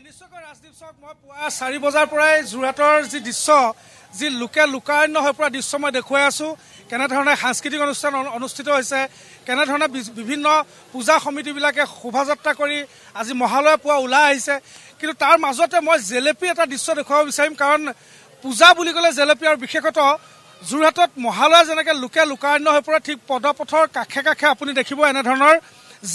নিশ্চয়কৈ ৰাজদীপ চাওক মই পুৱা 4 বজাৰ পৰাই যোৰহাটৰ যি দৃশ্য যি লোকে লোকাৰণ্য হৈ পৰা দৃশ্য মই দেখুৱাই আছোঁ কেনেধৰণে সাংস্কৃতিক অনুষ্ঠান অনুষ্ঠিত হৈছে কেনেধৰণে বিভিন্ন পূজা সমিতিবিলাকে শোভাযাত্ৰা কৰি আজি মহালয়া পুৱা ওলাই আহিছে কিন্তু তাৰ মাজতে মই জেলেপি এটা দৃশ্য দেখুৱাব বিচাৰিম কাৰণ পূজা বুলি ক'লে জেলেপি আৰু বিশেষতঃ যোৰহাটত মহালয়া যেনেকৈ লোকে লোকাৰণ্য হৈ পৰে ঠিক পদপথৰ কাষে কাষে আপুনি দেখিব এনেধৰণৰ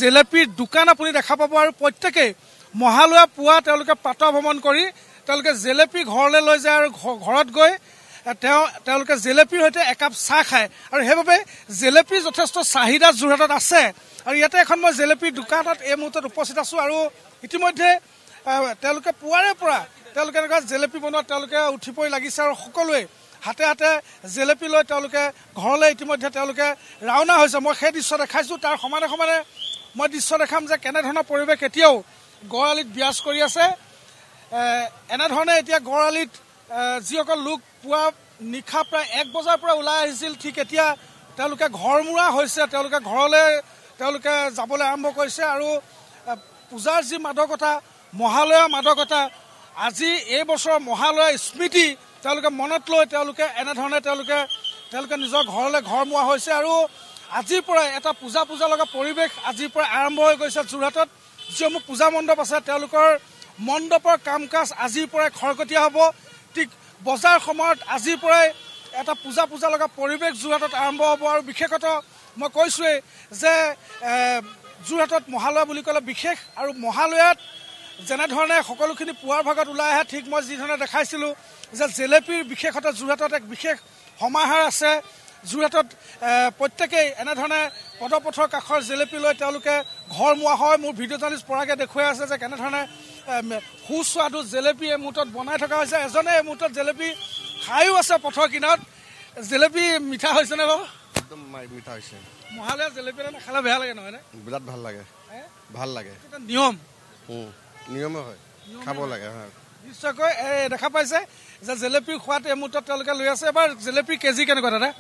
জেলেপিৰ দোকান আপুনি দেখা পাব আৰু প্ৰত্যেকেই মহালয়া পুৱা তেওঁলোকে প্ৰাতঃ ভ্ৰমণ কৰি তেওঁলোকে জেলেপি ঘৰলৈ লৈ যায় আৰু ঘৰত গৈ তেওঁলোকে জেলেপিৰ সৈতে একাপ চাহ খায় আৰু সেইবাবে জেলেপিৰ যথেষ্ট চাহিদা যোৰহাটত আছে আৰু ইয়াতে এখন মই জেলেপিৰ দোকানত এই মুহূৰ্তত উপস্থিত আছোঁ আৰু ইতিমধ্যে তেওঁলোকে পুৱাৰে পৰা তেওঁলোকে এনেকুৱা জেলেপি বনোৱাত তেওঁলোকে উঠি পৰি লাগিছে আৰু সকলোৱে হাতে হাতে জেলেপি লৈ তেওঁলোকে ঘৰলৈ ইতিমধ্যে তেওঁলোকে ৰাওনা হৈছে মই সেই দৃশ্য দেখাইছোঁ তাৰ সমানে সমানে মই দৃশ্য দেখাম যে কেনেধৰণৰ পৰিৱেশ এতিয়াও গড়আলিত বিৰাজ কৰি আছে এনেধৰণে এতিয়া গড়আলিত যিসকল লোক পুৱা নিশা প্ৰায় 1 বজাৰ পৰা ওলাই আহিছিল ঠিক এতিয়া তেওঁলোকে ঘৰমুৰা হৈছে তেওঁলোকে ঘৰলৈ তেওঁলোকে যাবলৈ আৰম্ভ কৰিছে আৰু পূজাৰ যি মাদকতা মহালয়া মাদকতা আজি এই বছৰ মহালয়া স্মৃতি তেওঁলোকে মনত লৈ তেওঁলোকে এনেধৰণে তেওঁলোকে নিজৰ ঘৰলৈ ঘৰমুৱা হৈছে আৰু আজিৰ পৰাই এটা পূজা লগা পৰিৱেশ আজিৰ পৰা আৰম্ভ হৈ গৈছে যোৰহাটত যিসমূহ পূজা মণ্ডপ আছে তেওঁলোকৰ মণ্ডপৰ কাম কাজ আজিৰ পৰাই খৰকটীয়া হ'ব ঠিক বজাৰ সময়ত আজিৰ পৰাই এটা পূজা লগা পৰিৱেশ যোৰহাটত আৰম্ভ হ'ব আৰু বিশেষতঃ মই কৈছোঁৱেই যে যোৰহাটত মহালয়া বুলি ক'লে বিশেষ আৰু মহালয়াত যেনেধৰণে সকলোখিনি পুৱাৰ ভাগত ওলাই আহে ঠিক মই যিধৰণে দেখাইছিলোঁ যে জেলেপিৰ বিশেষতঃ যোৰহাটত এক বিশেষ সমাহাৰ আছে যোৰহাটত প্ৰত্যেকেই এনেধৰণে পদপথৰ কাষৰ জেলেপি লৈ তেওঁলোকে ঘৰমুৱা হয় মোৰ ভিডিঅ' জাৰ্নেলিষ্ট পৰাগে দেখুৱাই আছে যে কেনেধৰণে সুস্বাদু জেলেপি এই মুহূৰ্তত বনাই থকা হৈছে এজনে এই মুহূৰ্তত জেলেপি খায়ো আছে পথৰ কিনাৰত জেলেপি মিঠা হৈছেনে বাৰু একদম মিঠা হৈছে মহালয়া জেলেপি এটা নাখালে বেয়া লাগে নহয়নে বিৰাট ভাল লাগে এটা নিয়মে হয় খাব লাগে হয় নিশ্চয়কৈ দেখা পাইছে যে জেলেপি খোৱাত এই মুহূৰ্তত তেওঁলোকে লৈ আছে এবাৰ জেলেপি কেজি কেনেকুৱা দাদা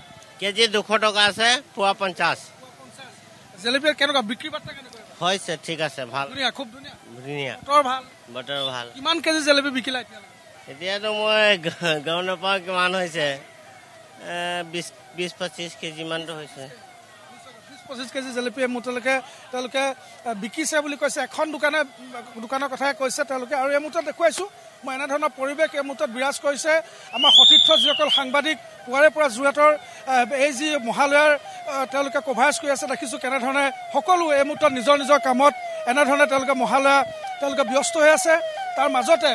কেজি 200 টকা আছে পোৱা 50 জেলেপি কেনেকুৱা বিক্ৰী বাৰ্তা কেনেকুৱা হৈছে ঠিক আছে ভাল ধুনীয়া খুব ধুনীয়া বতৰ ভাল কিমান কেজি জেলেপি বিকিলা এতিয়াতো মই গম নাপাওঁ কিমান হৈছে 20-25 কেজি মানটো হৈছে 20-25 কেজি জেলেপি এই মুহূৰ্তলৈকে তেওঁলোকে বিকিছে বুলি কৈছে এখন দোকানৰ কথাই কৈছে তেওঁলোকে আৰু এই মুহূৰ্তত দেখুৱাইছোঁ মই এনেধৰণৰ পৰিৱেশ এই মুহূৰ্তত বিৰাজ কৰিছে আমাৰ সতীৰ্থ যিসকল সাংবাদিক পুৱাৰে পৰা যোৰহাটৰ এই যি মহালয়াৰ তেওঁলোকে কভাৰেজ কৰি আছে দেখিছোঁ কেনেধৰণে সকলো এই মুহূৰ্তত নিজৰ কামত এনেধৰণে তেওঁলোকে মহালয়া তেওঁলোকে ব্যস্ত হৈ আছে তাৰ মাজতে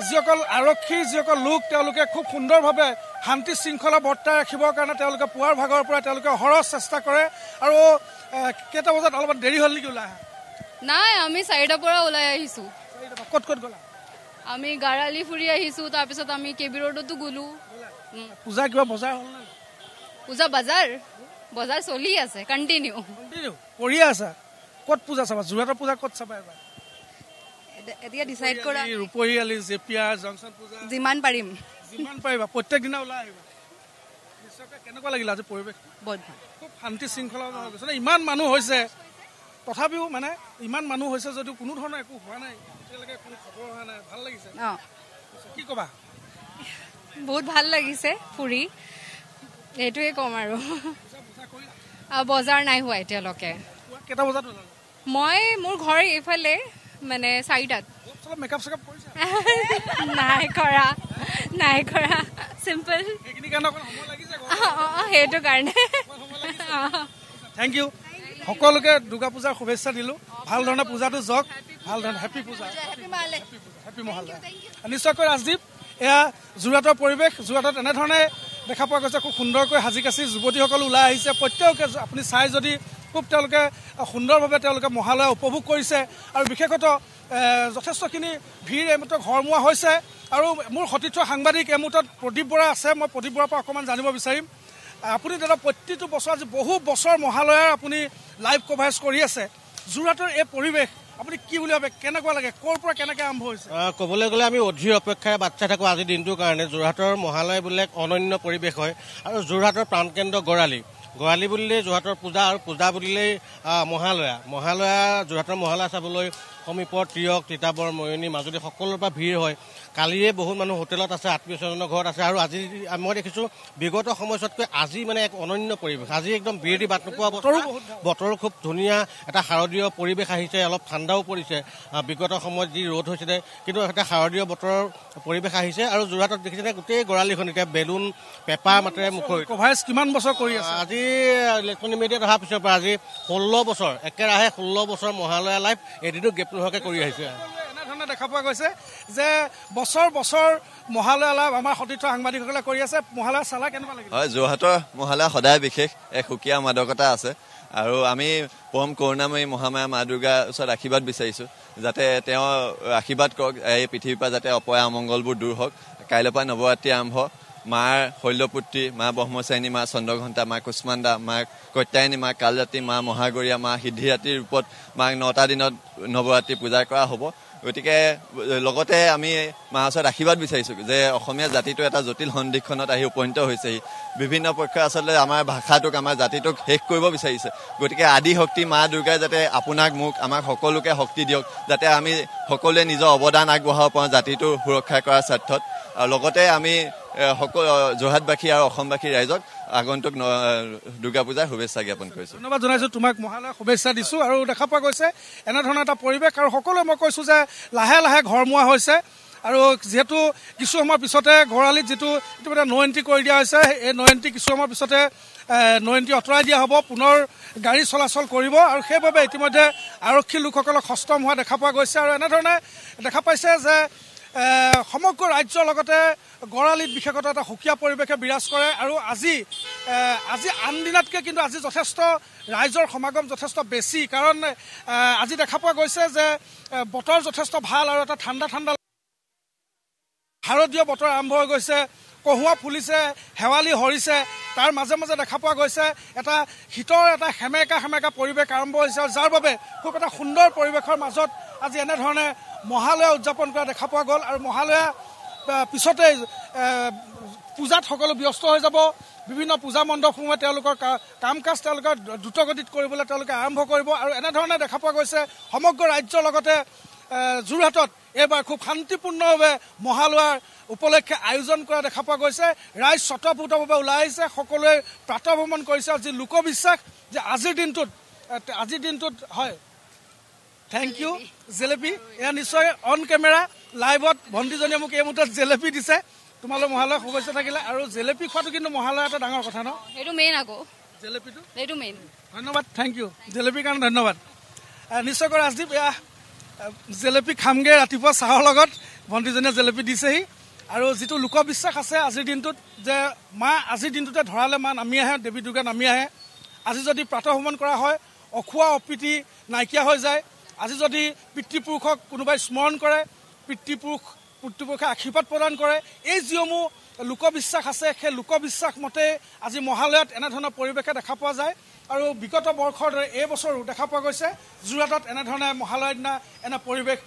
যিসকল আৰক্ষীৰ যিসকল লোক তেওঁলোকে খুব সুন্দৰভাৱে শান্তি শৃংখলা বৰ্তাই ৰাখিবৰ কাৰণে তেওঁলোকে পুৱাৰ ভাগৰ পৰা তেওঁলোকে অহৰহ চেষ্টা কৰে আৰু কেইটা বজাত অলপমান দেৰি হ'ল নেকি ওলাই নাই আমি 4টাৰ পৰা ওলাই আহিছোঁ ক'ত গ'লা আমি গাড়ালি ফুৰি আহিছোঁ তাৰপিছত আমি কেবি ৰোডতো গ'লো পূজা কিবা বজাৰ হ'ল নে পূজা বজাৰ চলি আছে কণ্টিনিউ কৰিয়ে আছা ক'ত পূজা চাবা যোৰহাটৰ পূজা ক'ত চাবা এবাৰ এতিয়া ডিচাইড কৰা ৰূপহীআলি জেপিয়াৰ জংচন পূজা যিমান পাৰিবা প্ৰত্যেক দিনা ওলাই আহিবা নিশ্চয়কৈ কেনেকুৱা লাগিল আজি পৰিৱেশ বহুত ভাল খুব শান্তি শৃংখলা হৈ গৈছে ইমান মানুহ হৈছে তথাপিও মানে ইমান মানুহ হৈছে যদিও কোনো ধৰণৰ একো হোৱা নাই এতিয়ালৈকে কোনো খবৰ অহা নাই ভাল লাগিছে কি ক'বা বহুত ভাল লাগিছে ফুৰি এইটোৱে ক'ম আৰু বজাৰ নাই হোৱা এতিয়ালৈকে কেইটা বজাত ওলালা মই মোৰ ঘৰ এইফালে মানে 4টাত মেকআপ চেকআপ কৰিছা নাই কৰা চিম্পল সেইটো কাৰণে থেংক ইউ সকলোকে দুৰ্গা পূজাৰ শুভেচ্ছা দিলোঁ ভাল ধৰণে পূজাটো যাওক ভাল ধৰণে হেপী পূজা হেপী মহালয়া নিশ্চয়কৈ ৰাজদীপ এয়া যোৰহাটৰ পৰিৱেশ যোৰহাটত এনেধৰণে দেখা পোৱা গৈছে খুব সুন্দৰকৈ সাজি কাচি যুৱতীসকল ওলাই আহিছে প্ৰত্যেকে আপুনি চাই যদি খুব তেওঁলোকে সুন্দৰভাৱে তেওঁলোকে মহালয়া উপভোগ কৰিছে আৰু বিশেষতঃ যথেষ্টখিনি ভিৰ এই মুহূৰ্তত ঘৰমুৱা হৈছে আৰু মোৰ সতীৰ্থ সাংবাদিক এই মুহূৰ্তত প্ৰদীপ বৰা আছে মই প্ৰদীপ বৰাৰ পৰা অকণমান জানিব বিচাৰিম আপুনি দাদা প্ৰতিটো বছৰ আজি বহু বছৰ মহালয়াৰ আপুনি লাইভ কভাৰেজ কৰি আছে যোৰহাটৰ এই পৰিৱেশ আপুনি কি বুলি ভাবে কেনেকুৱা লাগে ক'ৰ পৰা কেনেকৈ আৰম্ভ হৈছে ক'বলৈ গ'লে আমি অধীৰ অপেক্ষাৰে বাট চাই থাকোঁ আজিৰ দিনটোৰ কাৰণে যোৰহাটৰ মহালয়া বুলিলে অনন্য পৰিৱেশ হয় আৰু যোৰহাটৰ প্ৰাণকেন্দ্ৰ গড়আলি বুলিলেই যোৰহাটৰ পূজা আৰু পূজা বুলিলেই মহালয়া যোৰহাটৰ মহালয়া চাবলৈ সমীপৰ টিয়ক তিতাবৰ ময়নি মাজুলী সকলোৰ পৰা ভিৰ হয় কালিয়ে বহুত মানুহ হোটেলত আছে আত্মীয় স্বজনৰ ঘৰত আছে আৰু আজি মই দেখিছোঁ বিগত সময়ছোৱাতকৈ আজি মানে এক অনন্য পৰিৱেশ আজি একদম বিৰতি বাট নোপোৱা বতৰো খুব ধুনীয়া এটা শাৰদীয় পৰিৱেশ আহিছে অলপ ঠাণ্ডাও পৰিছে বিগত সময়ত যি ৰ'দ হৈছিলে কিন্তু এটা শাৰদীয় বতৰৰ পৰিৱেশ আহিছে আৰু যোৰহাটত দেখিছেনে গোটেই গৰালিখন এতিয়া বেলুন পেপা মাতেৰে মুখৰিত কভাৰেজ কিমান বছৰ কৰি আছে আজি ইলেক্ট্ৰনিক মিডিয়াত অহাৰ পিছৰ পৰা আজি 16 বছৰ একেৰাহে 16 বছৰ মহালয়া লাইভ এদিনো গেপ নোহোৱাকৈ কৰি আহিছে এনেধৰণে দেখা পোৱা গৈছে যে বছৰ বছৰ মহালয়া লাভ আমাৰ সতীৰ্থ সাংবাদিকসকলে কৰি আছে মহালয়া চালা কেনেকুৱা লাগিল হয় যোৰহাটৰ মহালয়া সদায় বিশেষ এক সুকীয়া মাদকতা আছে আৰু আমি পৰম কৰুণাময়ী মহামায়া মা দুৰ্গাৰ ওচৰত আশীৰ্বাদ বিচাৰিছোঁ যাতে তেওঁ আশীৰ্বাদ কৰক এই পৃথিৱীৰ পৰা যাতে অপয়া অমংগলবোৰ দূৰ হওক কাইলৈৰ পৰা নৱৰাত্ৰি আৰম্ভ মাৰ শৈল্যপুত্ৰী মা ব্ৰহ্মচাৰিণী মা চন্দ্ৰঘণ্টা মা কুষ্মাণ্ডা মা কত্যায়নী মা কালৰাত্ৰি মা মহাগৰীয়া মা সিদ্ধিৰাতিৰ ৰূপত মাক 9টা দিনত নৱৰাত্ৰি পূজা কৰা হ'ব গতিকে লগতে আমি মাৰ ওচৰত আশীৰ্বাদ বিচাৰিছোঁ যে অসমীয়া জাতিটো এটা জটিল সন্দিক্ষণত আহি উপনীত হৈছেহি বিভিন্ন পক্ষই আচলতে আমাৰ ভাষাটোক আমাৰ জাতিটোক শেষ কৰিব বিচাৰিছে গতিকে আদি শক্তি মা দুৰ্গাই যাতে আপোনাক মোক আমাক সকলোকে শক্তি দিয়ক যাতে আমি সকলোৱে নিজৰ অৱদান আগবঢ়াব পাৰোঁ জাতিটো সুৰক্ষা কৰাৰ স্বাৰ্থত আৰু লগতে আমি সকলো যোৰহাটবাসী আৰু অসমবাসী ৰাইজক আগন্তুক দুৰ্গা পূজাৰ শুভেচ্ছা জ্ঞাপন কৰিছোঁ ধন্যবাদ জনাইছোঁ তোমাক মহালয়া শুভেচ্ছা দিছোঁ আৰু দেখা পোৱা গৈছে এনেধৰণৰ এটা পৰিৱেশ আৰু সকলোৱে মই কৈছোঁ যে লাহে লাহে ঘৰমুৱা হৈছে আৰু যিহেতু কিছু সময়ৰ পিছতে ঘৰালিত যিটো ইতিমধ্যে ন' এণ্ট্ৰি কৰি দিয়া হৈছে এই ন' এণ্ট্ৰি কিছু সময়ৰ পিছতে ন' এণ্ট্ৰি আঁতৰাই দিয়া হ'ব পুনৰ গাড়ী চলাচল কৰিব আৰু সেইবাবে ইতিমধ্যে আৰক্ষী লোকসকলক সষ্টম হোৱা দেখা পোৱা গৈছে আৰু এনেধৰণে দেখা পাইছে যে সমগ্ৰ ৰাজ্যৰ লগতে গড়ালিত বিশেষত এটা সুকীয়া পৰিৱেশে বিৰাজ কৰে আৰু আজি আন দিনাতকৈ কিন্তু আজি যথেষ্ট ৰাইজৰ সমাগম যথেষ্ট বেছি কাৰণ আজি দেখা পোৱা গৈছে যে বতৰ যথেষ্ট ভাল আৰু এটা ঠাণ্ডা শাৰদীয় বতৰ আৰম্ভ হৈ গৈছে কহুৱা ফুলিছে শেৱালি সৰিছে তাৰ মাজে মাজে দেখা পোৱা গৈছে এটা শীতৰ এটা সেমেকা পৰিৱেশ আৰম্ভ হৈছে আৰু যাৰ বাবে খুব এটা সুন্দৰ পৰিৱেশৰ মাজত আজি এনেধৰণে মহালয়া উদযাপন কৰা দেখা পোৱা গ'ল আৰু মহালয়া পিছতে পূজাত সকলো ব্যস্ত হৈ যাব বিভিন্ন পূজা মণ্ডপসমূহে তেওঁলোকৰ কাম কাজ তেওঁলোকে দ্ৰুতগতিত কৰিবলৈ তেওঁলোকে আৰম্ভ কৰিব আৰু এনেধৰণে দেখা পোৱা গৈছে সমগ্ৰ ৰাজ্যৰ লগতে যোৰহাটত এইবাৰ খুব শান্তিপূৰ্ণভাৱে মহালয়াৰ উপলক্ষে আয়োজন কৰা দেখা পোৱা গৈছে ৰাইজ স্বতঃস্ফূৰ্তভাৱে ওলাই আহিছে সকলোৱে প্ৰাতঃভ্ৰমণ কৰিছে আৰু যি লোকবিশ্বাস যে আজিৰ দিনটোত হয় থেংক ইউ জেলেপি এয়া নিশ্চয় অন কেমেৰা লাইভত ভণ্টিজনীয়ে মোক এই মুহূৰ্তত জেলেপি দিছে তোমালৈ মহালয়া শুভেচ্ছা থাকিলে আৰু জেলেপি খোৱাটো কিন্তু মহালয়া এটা ডাঙৰ কথা ন সেইটো মেইন আকৌ জেলেপিটো সেইটো মেইন ধন্যবাদ থেংক ইউ জেলেপিৰ কাৰণে ধন্যবাদ নিশ্চয়কৈ ৰাজদীপ এয়া জেলেপি খামগৈ ৰাতিপুৱা চাহৰ লগত ভণ্টিজনীয়ে জেলেপি দিছেহি আৰু যিটো লোকবিশ্বাস আছে আজিৰ দিনটোত যে মা আজিৰ দিনটোতে ধৰালে মা নামি আহে দেৱী দুৰ্গা নামি আহে আজি যদি প্ৰাতঃভ্ৰমণ কৰা হয় অখুৱা অপ্ৰীতি নাইকিয়া হৈ যায় আজি যদি পিতৃপুৰুষক কোনোবাই স্মৰণ কৰে পিতৃপুৰুষে আশীৰ্বাদ প্ৰদান কৰে এই যিসমূহ লোকবিশ্বাস আছে সেই লোকবিশ্বাস মতে আজি মহালয়াত এনেধৰণৰ পৰিৱেশে দেখা পোৱা যায় আৰু বিগত বৰ্ষৰ দৰে এই বছৰো দেখা পোৱা গৈছে যোৰহাটত এনেধৰণে মহালয়াৰ দিনা এনে পৰিৱেশ